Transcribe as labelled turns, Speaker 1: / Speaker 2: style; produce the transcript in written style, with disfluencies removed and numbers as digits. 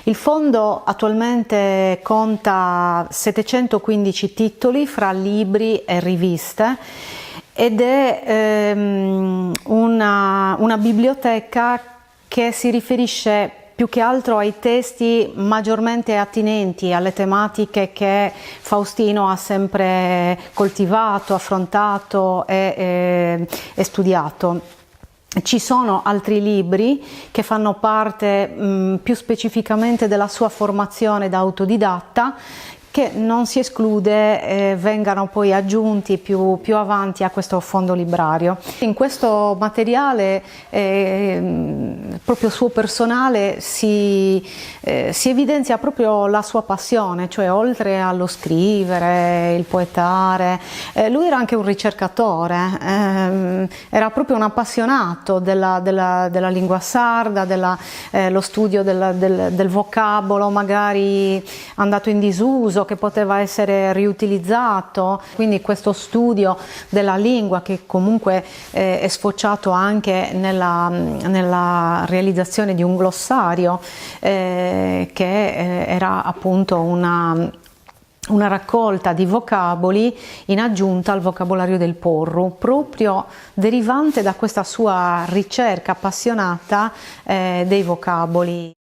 Speaker 1: Il fondo attualmente conta 715 titoli fra libri e riviste ed è una biblioteca che si riferisce più che altro ai testi maggiormente attinenti alle tematiche che Faustino ha sempre coltivato, affrontato e studiato. Ci sono altri libri che fanno parte più specificamente della sua formazione da autodidatta, che non si esclude vengano poi aggiunti più avanti a questo fondo librario. In questo materiale proprio suo personale si evidenzia proprio la sua passione, cioè oltre allo scrivere, il poetare, lui era anche un ricercatore, era proprio un appassionato della lingua sarda, lo studio del vocabolo magari andato in disuso, che poteva essere riutilizzato, quindi questo studio della lingua che comunque è sfociato anche nella realizzazione di un glossario che era appunto una raccolta di vocaboli in aggiunta al vocabolario del Porru, proprio derivante da questa sua ricerca appassionata dei vocaboli.